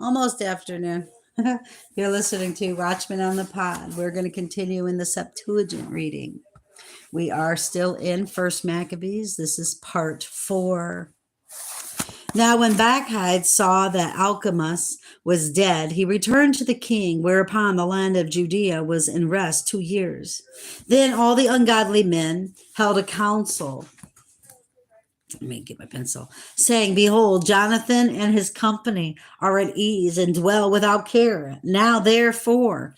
Almost afternoon. You're listening to Watchmen on the Pod. We're going to continue in the Septuagint reading. We are still in First Maccabees. This is part 4. Now, when Bacchide saw that Alchemus was dead, he returned to the king, whereupon the land of Judea was in rest 2 years. Then all the ungodly men held a council. Let me get my pencil. Saying, behold, Jonathan and his company are at ease and dwell without care. Now, therefore,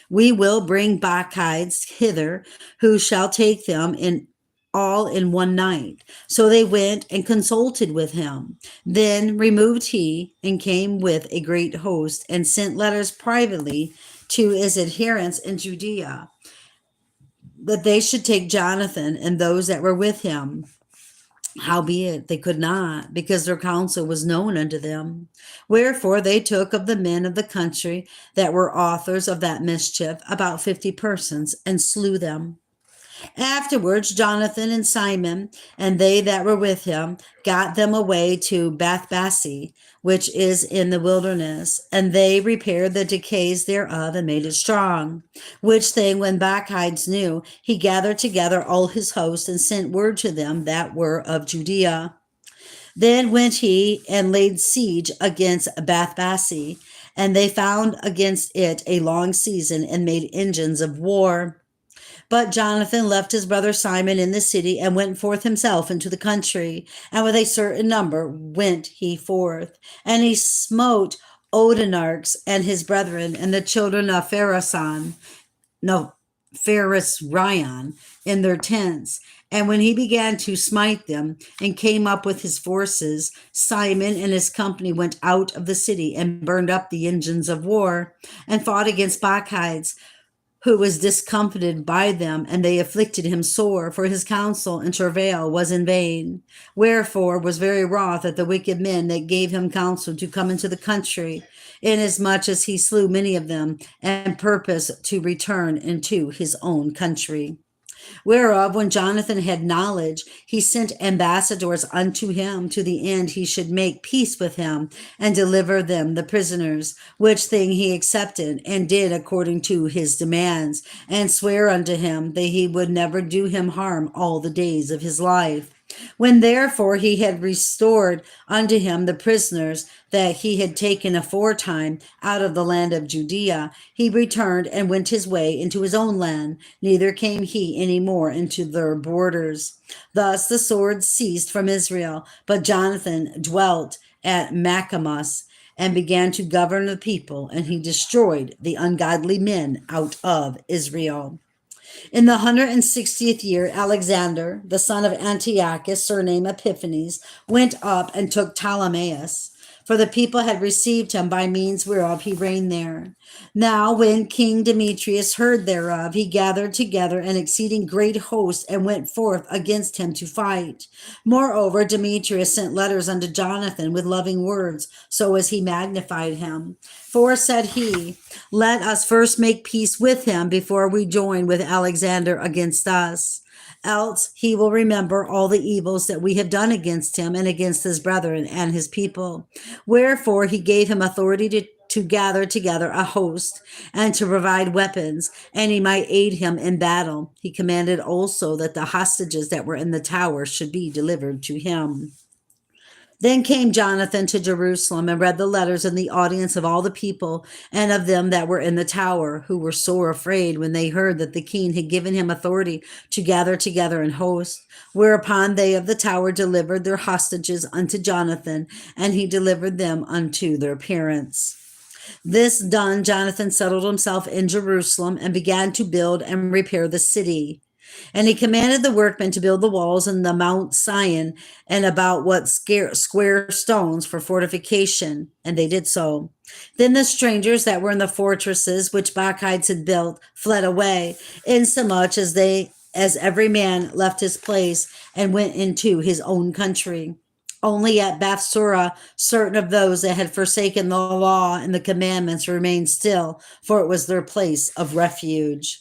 we will bring Bacchides hither, who shall take them in all in one night. So they went and consulted with him. Then removed he and came with a great host and sent letters privately to his adherents in Judea, that they should take Jonathan and those that were with him. Howbeit they could not, because their counsel was known unto them. Wherefore they took of the men of the country that were authors of that mischief about 50 persons, and slew them. Afterwards, Jonathan and Simon and they that were with him got them away to Bethbassi, which is in the wilderness, and they repaired the decays thereof and made it strong. Which thing, when Bacchides knew, he gathered together all his host and sent word to them that were of Judea. Then went he and laid siege against Bethbassi, and they found against it a long season and made engines of war. But Jonathan left his brother Simon in the city and went forth himself into the country. And with a certain number went he forth. And he smote Odenarchs and his brethren and the children of Pharisron in their tents. And when he began to smite them and came up with his forces, Simon and his company went out of the city and burned up the engines of war and fought against Bacchides, who was discomfited by them, and they afflicted him sore, for his counsel and travail was in vain. Wherefore was very wroth at the wicked men that gave him counsel to come into the country, inasmuch as he slew many of them, and purposed to return into his own country. Whereof, when Jonathan had knowledge, he sent ambassadors unto him, to the end he should make peace with him and deliver them the prisoners, which thing he accepted and did according to his demands, and sware unto him that he would never do him harm all the days of his life. When therefore he had restored unto him the prisoners that he had taken aforetime out of the land of Judea, he returned and went his way into his own land, neither came he any more into their borders. Thus the sword ceased from Israel, but Jonathan dwelt at Maccabees and began to govern the people, and he destroyed the ungodly men out of Israel. In the 160th year, Alexander, the son of Antiochus, surnamed Epiphanes, went up and took Ptolemais, for the people had received him, by means whereof he reigned there. Now when King Demetrius heard thereof, he gathered together an exceeding great host and went forth against him to fight. Moreover, Demetrius sent letters unto Jonathan with loving words, so as he magnified him. For, said he, let us first make peace with him before we join with Alexander against us. Else he will remember all the evils that we have done against him and against his brethren and his people. Wherefore he gave him authority to gather together a host and to provide weapons, and he might aid him in battle. He commanded also that the hostages that were in the tower should be delivered to him. Then came Jonathan to Jerusalem and read the letters in the audience of all the people and of them that were in the tower, who were sore afraid when they heard that the king had given him authority to gather together an host. Whereupon they of the tower delivered their hostages unto Jonathan, and he delivered them unto their parents. This done, Jonathan settled himself in Jerusalem and began to build and repair the city. And he commanded the workmen to build the walls in the Mount Sion and about what square stones for fortification, and they did so. Then the strangers that were in the fortresses which Bacchides had built fled away, insomuch as every man left his place and went into his own country. Only at Bethsura, certain of those that had forsaken the law and the commandments remained still, for it was their place of refuge.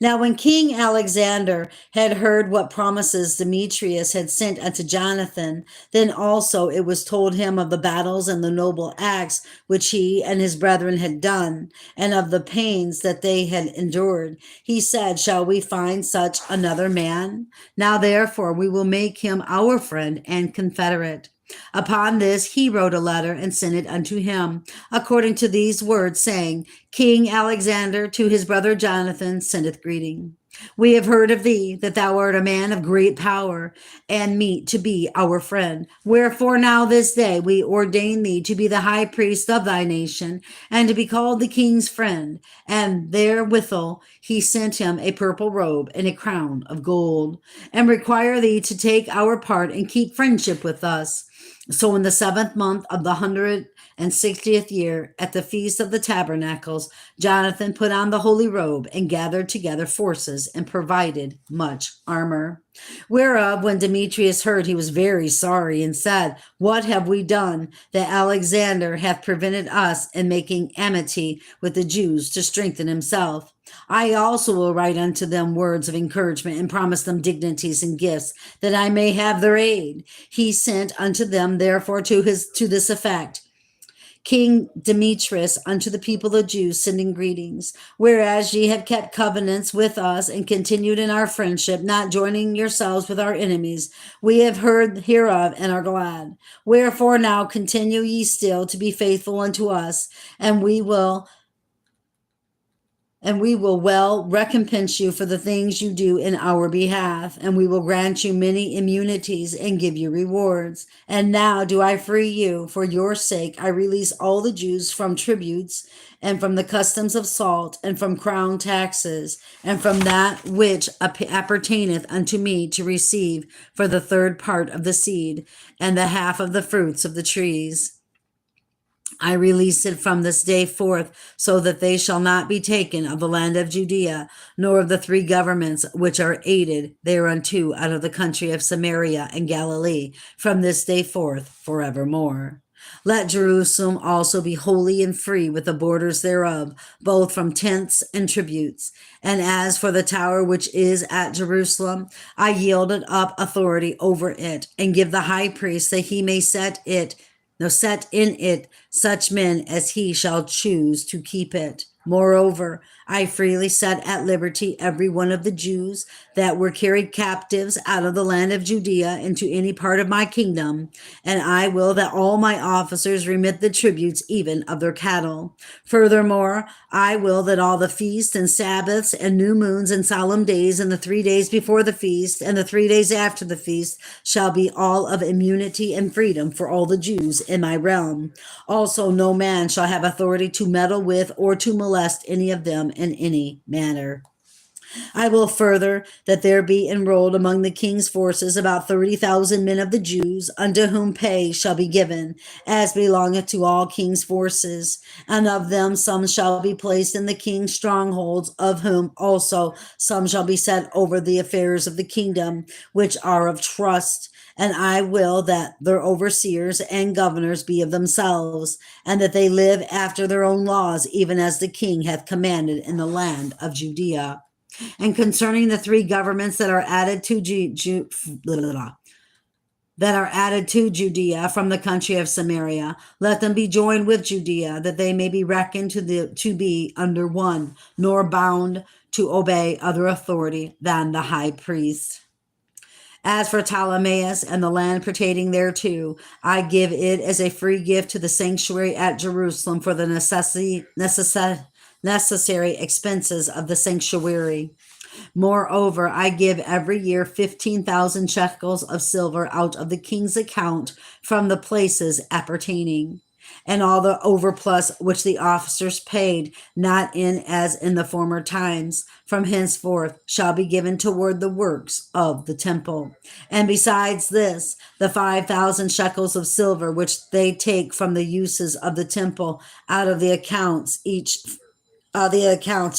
Now, when King Alexander had heard what promises Demetrius had sent unto Jonathan, then also it was told him of the battles and the noble acts which he and his brethren had done, and of the pains that they had endured. He said, Shall we find such another man? Now, therefore, we will make him our friend and confederate. Upon this, he wrote a letter and sent it unto him, according to these words, saying, King Alexander to his brother Jonathan sendeth greeting. We have heard of thee that thou art a man of great power, and meet to be our friend. Wherefore now this day we ordain thee to be the high priest of thy nation, and to be called the king's friend. And therewithal he sent him a purple robe and a crown of gold, and require thee to take our part and keep friendship with us. So in the 7th month of the 160th year, at the feast of the tabernacles, Jonathan put on the holy robe and gathered together forces and provided much armor. Whereof, when Demetrius heard, he was very sorry and said, What have we done that Alexander hath prevented us in making amity with the Jews to strengthen himself? I also will write unto them words of encouragement and promise them dignities and gifts, that I may have their aid. He sent unto them therefore to this effect. King Demetrius unto the people of the Jews, sending greetings. Whereas ye have kept covenants with us and continued in our friendship, not joining yourselves with our enemies, we have heard hereof and are glad. Wherefore now continue ye still to be faithful unto us, and we will well recompense you for the things you do in our behalf, and we will grant you many immunities and give you rewards. And now do I free you, for your sake I release all the Jews from tributes, and from the customs of salt, and from crown taxes, and from that which appertaineth unto me to receive for the third part of the seed, and the half of the fruits of the trees. I release it from this day forth, so that they shall not be taken of the land of Judea, nor of the 3 governments which are aided thereunto out of the country of Samaria and Galilee, from this day forth forevermore. Let Jerusalem also be holy and free with the borders thereof, both from tents and tributes. And as for the tower which is at Jerusalem, I yielded up authority over it, and give the high priest that he may set in it such men as he shall choose to keep it. Moreover, I freely set at liberty every one of the Jews that were carried captives out of the land of Judea into any part of my kingdom, and I will that all my officers remit the tributes even of their cattle. Furthermore, I will that all the feasts and Sabbaths and new moons and solemn days and the 3 days before the feast and the 3 days after the feast shall be all of immunity and freedom for all the Jews in my realm. Also, no man shall have authority to meddle with or to molest any of them in any manner. I will further that there be enrolled among the king's forces about 30,000 men of the Jews, unto whom pay shall be given, as belongeth to all king's forces. And of them some shall be placed in the king's strongholds, of whom also some shall be set over the affairs of the kingdom, which are of trust. And I will that their overseers and governors be of themselves, and that they live after their own laws, even as the king hath commanded in the land of Judea. And concerning the 3 governments that are added to Judea from the country of Samaria, let them be joined with Judea, that they may be reckoned to be under one, nor bound to obey other authority than the high priest. As for Ptolemais and the land pertaining thereto, I give it as a free gift to the sanctuary at Jerusalem for the necessary expenses of the sanctuary. Moreover, I give every year 15,000 shekels of silver out of the king's account from the places appertaining, and all the overplus which the officers paid, not in as in the former times, from henceforth shall be given toward the works of the temple. And besides this, the 5,000 shekels of silver which they take from the uses of the temple out of the accounts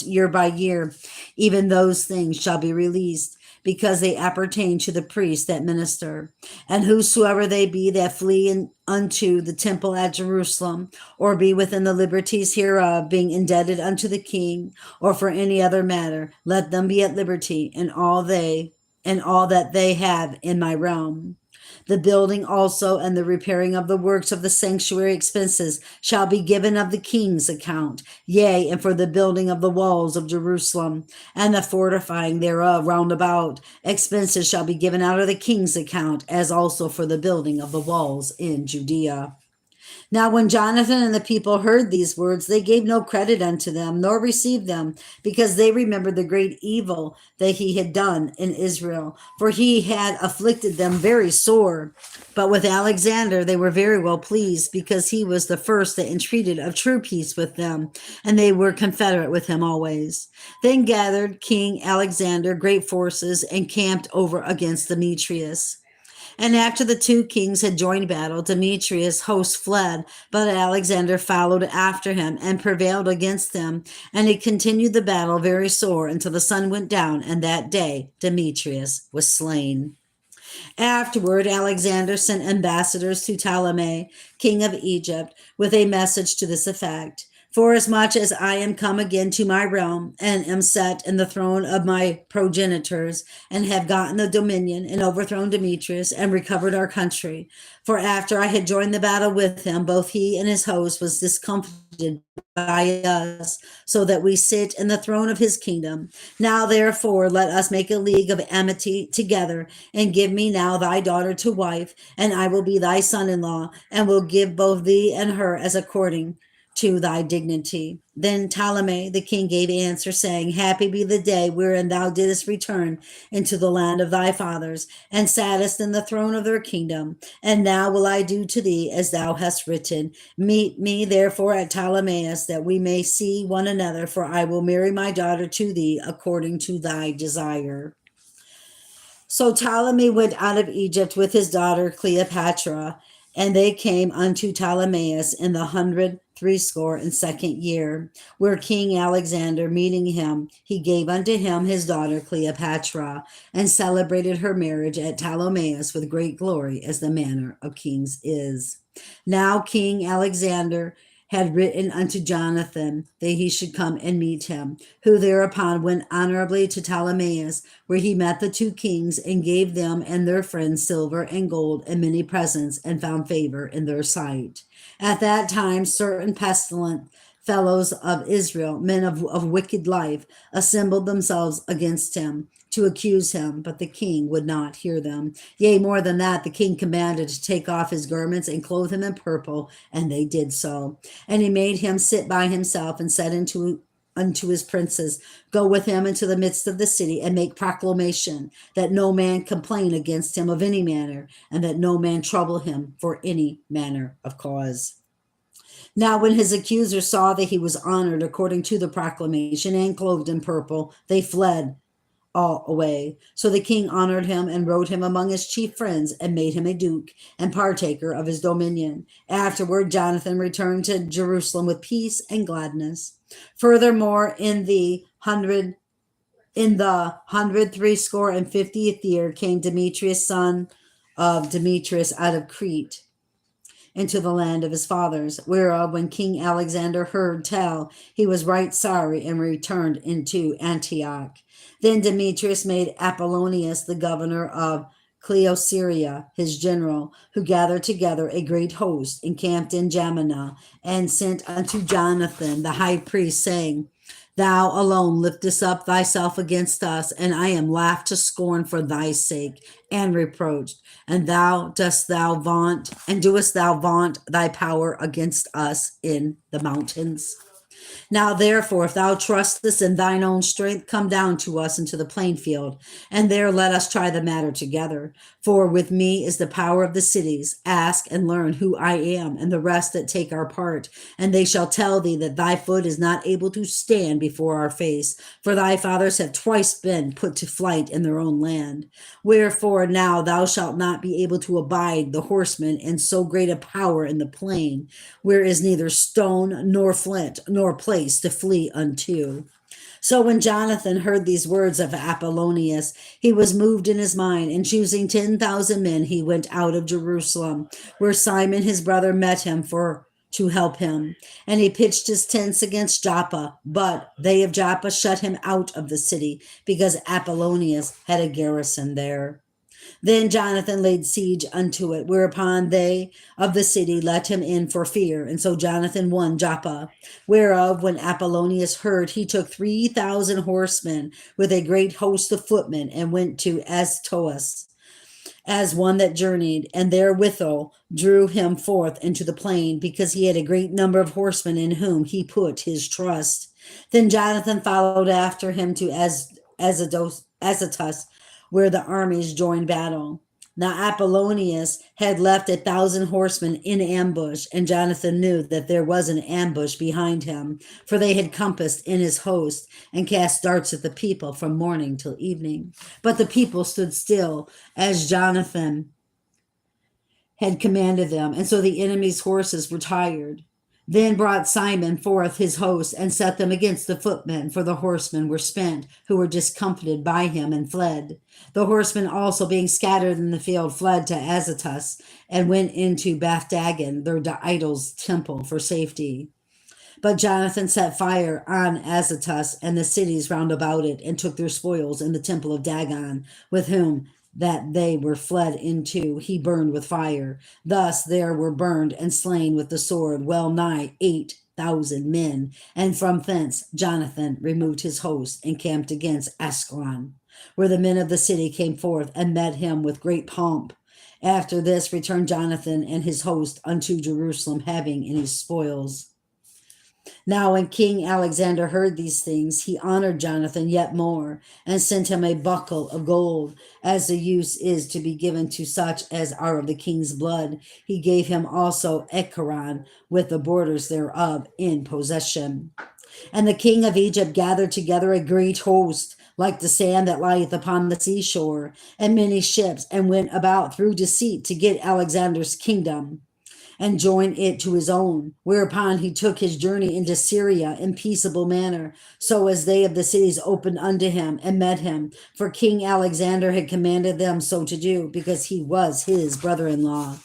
year by year, even those things shall be released, because they appertain to the priests that minister. And whosoever they be that flee unto the temple at Jerusalem, or be within the liberties hereof, being indebted unto the king, or for any other matter, let them be at liberty, and all that they have in my realm. The building also and the repairing of the works of the sanctuary expenses shall be given of the king's account, yea, and for the building of the walls of Jerusalem, and the fortifying thereof round about, expenses shall be given out of the king's account, as also for the building of the walls in Judea. Now, when Jonathan and the people heard these words, they gave no credit unto them, nor received them, because they remembered the great evil that he had done in Israel, for he had afflicted them very sore. But with Alexander they were very well pleased, because he was the first that entreated of true peace with them, and they were confederate with him always. Then gathered King Alexander great forces and camped over against Demetrius. And after the two kings had joined battle, Demetrius' host fled, but Alexander followed after him and prevailed against them. And he continued the battle very sore until the sun went down, and that day Demetrius was slain. Afterward, Alexander sent ambassadors to Ptolemy, king of Egypt, with a message to this effect: Forasmuch as I am come again to my realm, and am set in the throne of my progenitors, and have gotten the dominion, and overthrown Demetrius, and recovered our country. For after I had joined the battle with him, both he and his host was discomfited by us, so that we sit in the throne of his kingdom. Now therefore let us make a league of amity together, and give me now thy daughter to wife, and I will be thy son-in-law, and will give both thee and her as according to thy dignity. Then Ptolemy the king gave answer, saying, Happy be the day wherein thou didst return into the land of thy fathers, and sattest in the throne of their kingdom. And now will I do to thee as thou hast written. Meet me therefore at Ptolemais, that we may see one another, for I will marry my daughter to thee according to thy desire. So Ptolemy went out of Egypt with his daughter Cleopatra, and they came unto Ptolemais in the 162nd year, where King Alexander, meeting him, he gave unto him his daughter Cleopatra, and celebrated her marriage at Ptolemais with great glory, as the manner of kings is. Now King Alexander had written unto Jonathan that he should come and meet him, who thereupon went honorably to Ptolemais, where he met the two kings, and gave them and their friends silver and gold and many presents, and found favor in their sight. At that time certain pestilent fellows of Israel, men of wicked life, assembled themselves against him to accuse him, but the king would not hear them. Yea, more than that, the king commanded to take off his garments and clothe him in purple, and they did so. And he made him sit by himself, and said unto his princes, Go with him into the midst of the city, and make proclamation that no man complain against him of any manner, and that no man trouble him for any manner of cause. Now when his accusers saw that he was honored according to the proclamation, and clothed in purple, they fled all away. So the king honored him, and wrote him among his chief friends, and made him a duke and partaker of his dominion. Afterward Jonathan returned to Jerusalem with peace and gladness. Furthermore, in the 150th year came Demetrius, son of Demetrius, out of Crete into the land of his fathers, whereof when King Alexander heard tell, he was right sorry, and returned into Antioch. Then Demetrius made Apollonius the governor of Cleosyria his general, who gathered together a great host, encamped in Jamina, and sent unto Jonathan the high priest, saying, Thou alone liftest up thyself against us, and I am laughed to scorn for thy sake, and reproached. And doest thou vaunt thy power against us in the mountains? Now therefore, if thou trustest in thine own strength, come down to us into the plain field, and there let us try the matter together. For with me is the power of the cities. Ask and learn who I am, and the rest that take our part, and they shall tell thee that thy foot is not able to stand before our face, for thy fathers have twice been put to flight in their own land. Wherefore now thou shalt not be able to abide the horsemen in so great a power in the plain, where is neither stone nor flint nor place to flee unto. So when Jonathan heard these words of Apollonius, he was moved in his mind, and choosing 10,000 men, he went out of Jerusalem, where Simon his brother met him for to help him. And he pitched his tents against Joppa, but they of Joppa shut him out of the city, because Apollonius had a garrison there. Then Jonathan laid siege unto it, whereupon they of the city let him in for fear. And so Jonathan won Joppa, whereof when Apollonius heard, he took 3,000 horsemen with a great host of footmen, and went to Astoas as one that journeyed, and therewithal drew him forth into the plain, because he had a great number of horsemen in whom he put his trust. Then Jonathan followed after him to Azotus, where the armies joined battle. Now Apollonius had left 1,000 horsemen in ambush, and Jonathan knew that there was an ambush behind him, for they had compassed in his host, and cast darts at the people from morning till evening. But the people stood still, as Jonathan had commanded them, and so the enemy's horses were tired. Then brought Simon forth his host, and set them against the footmen, for the horsemen were spent, who were discomfited by him, and fled. The horsemen also, being scattered in the field, fled to Azotus, and went into Dagon, their idol's temple, for safety. But Jonathan set fire on Azotus and the cities round about it, and took their spoils in the temple of Dagon, with whom that they were fled into, he burned with fire. Thus there were burned and slain with the sword well nigh 8,000 men. And from thence Jonathan removed his host, and camped against Ascalon, where the men of the city came forth and met him with great pomp. After this returned Jonathan and his host unto Jerusalem, having in his spoils. Now, when King Alexander heard these things, he honored Jonathan yet more, and sent him a buckle of gold, as the use is to be given to such as are of the king's blood. He gave him also Ekron, with the borders thereof, in possession. And the king of Egypt gathered together a great host, like the sand that lieth upon the seashore, and many ships, and went about through deceit to get Alexander's kingdom, and join it to his own. Whereupon he took his journey into Syria in peaceable manner, so as they of the cities opened unto him and met him. For King Alexander had commanded them so to do, because he was his brother-in-law.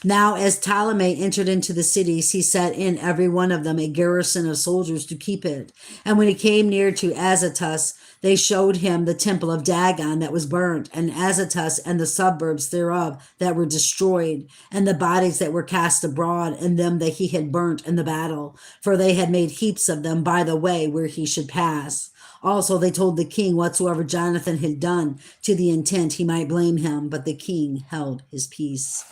Now, as Ptolemy entered into the cities, he set in every one of them a garrison of soldiers to keep it. And when he came near to Azotus, they showed him the temple of Dagon that was burnt, and Azotus and the suburbs thereof that were destroyed, and the bodies that were cast abroad, and them that he had burnt in the battle, for they had made heaps of them by the way where he should pass. Also they told the king whatsoever Jonathan had done, to the intent he might blame him, but the king held his peace.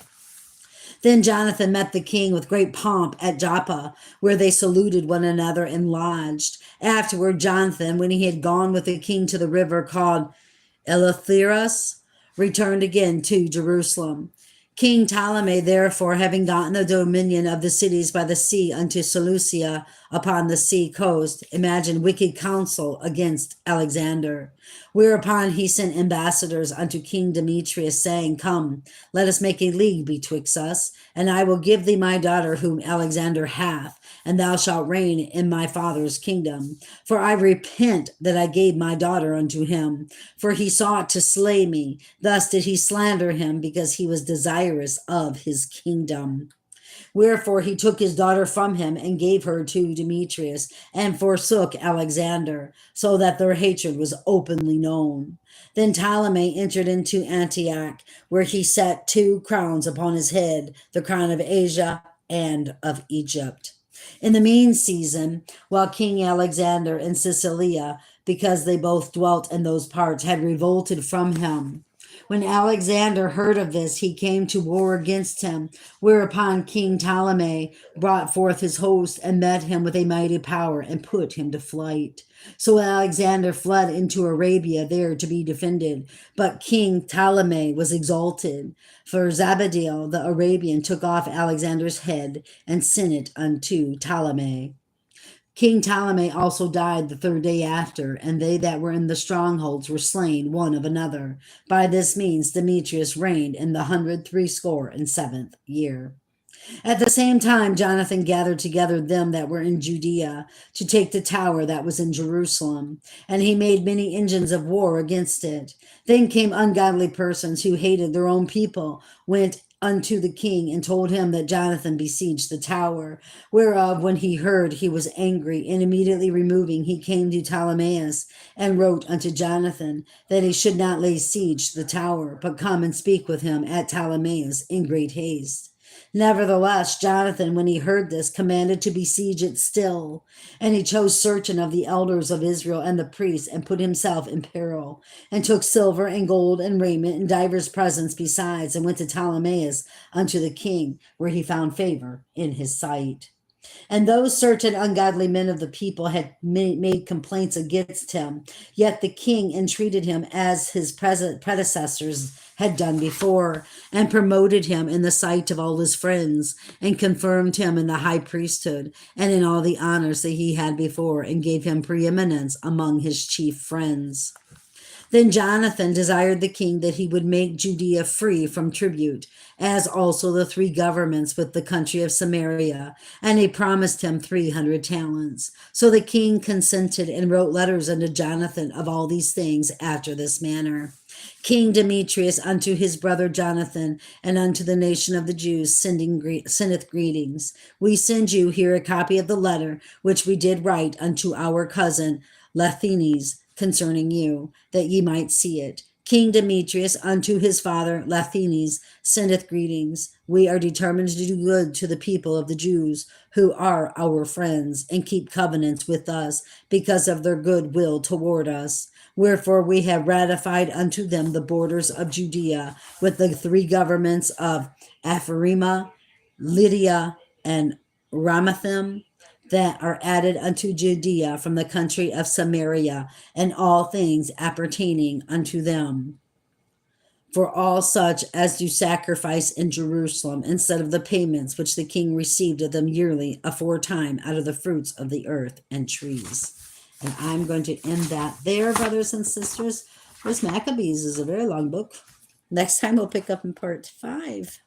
Then Jonathan met the king with great pomp at Joppa, where they saluted one another and lodged. Afterward, Jonathan, when he had gone with the king to the river called Eleutherus, returned again to Jerusalem. King Ptolemy, therefore, having gotten the dominion of the cities by the sea unto Seleucia upon the sea coast, imagined wicked counsel against Alexander. Whereupon he sent ambassadors unto King Demetrius, saying, Come, let us make a league betwixt us, and I will give thee my daughter whom Alexander hath, and thou shalt reign in my father's kingdom. For I repent that I gave my daughter unto him, for he sought to slay me. Thus did he slander him, because he was desirous of his kingdom. Wherefore he took his daughter from him and gave her to Demetrius, and forsook Alexander, so that their hatred was openly known. Then Ptolemy entered into Antioch, where he set 2 crowns upon his head, the crown of Asia and of Egypt. In the mean season, while King Alexander and Cecilia, because they both dwelt in those parts, had revolted from him, when Alexander heard of this, he came to war against him, whereupon King Ptolemy brought forth his host and met him with a mighty power and put him to flight. So Alexander fled into Arabia there to be defended, but King Ptolemy was exalted. For Zabdiel the Arabian took off Alexander's head and sent it unto Ptolemy. King Ptolemy also died the 3rd day after, and they that were in the strongholds were slain one of another. By this means Demetrius reigned in the 167th year. At the same time, Jonathan gathered together them that were in Judea to take the tower that was in Jerusalem, and he made many engines of war against it. Then came ungodly persons who hated their own people, went unto the king, and told him that Jonathan besieged the tower. Whereof, when he heard, he was angry, and immediately removing, he came to Ptolemais, and wrote unto Jonathan that he should not lay siege to the tower, but come and speak with him at Ptolemais in great haste. Nevertheless, Jonathan, when he heard this, commanded to besiege it still. And he chose certain of the elders of Israel and the priests, and put himself in peril, and took silver and gold and raiment and divers presents besides, and went to Ptolemais unto the king, where he found favor in his sight. And though certain ungodly men of the people had made complaints against him, yet the king entreated him as his predecessors had done before, and promoted him in the sight of all his friends, and confirmed him in the high priesthood, and in all the honors that he had before, and gave him preeminence among his chief friends. Then Jonathan desired the king that he would make Judea free from tribute, as also the three governments with the country of Samaria, and he promised him 300 talents. So the king consented, and wrote letters unto Jonathan of all these things after this manner. King Demetrius unto his brother Jonathan, and unto the nation of the Jews, sendeth greetings. We send you here a copy of the letter which we did write unto our cousin Lathines concerning you, that ye might see it. King Demetrius unto his father Lathines sendeth greetings. We are determined to do good to the people of the Jews, who are our friends, and keep covenants with us, because of their good will toward us. Wherefore we have ratified unto them the borders of Judea, with the three governments of Ephraim, Lydia, and Ramathim, that are added unto Judea from the country of Samaria, and all things appertaining unto them, for all such as do sacrifice in Jerusalem, instead of the payments which the king received of them yearly aforetime out of the fruits of the earth and trees. And I'm going to end that there, brothers and sisters. This Maccabees is a very long book. Next time we'll pick up in part 5.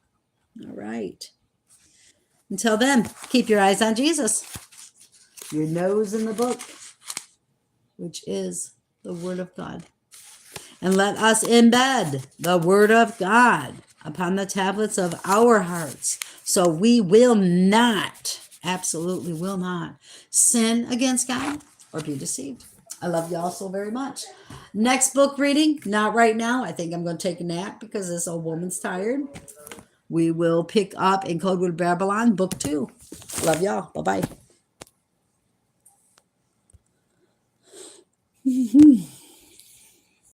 All right. Until then, keep your eyes on Jesus, your nose in the book, which is the Word of God. And let us embed the Word of God upon the tablets of our hearts, so we will not, absolutely will not, sin against God or be deceived. I love y'all so very much. Next book reading, not right now. I think I'm going to take a nap because this old woman's tired. We will pick up in Codewood Babylon, book 2. Love y'all. Bye-bye.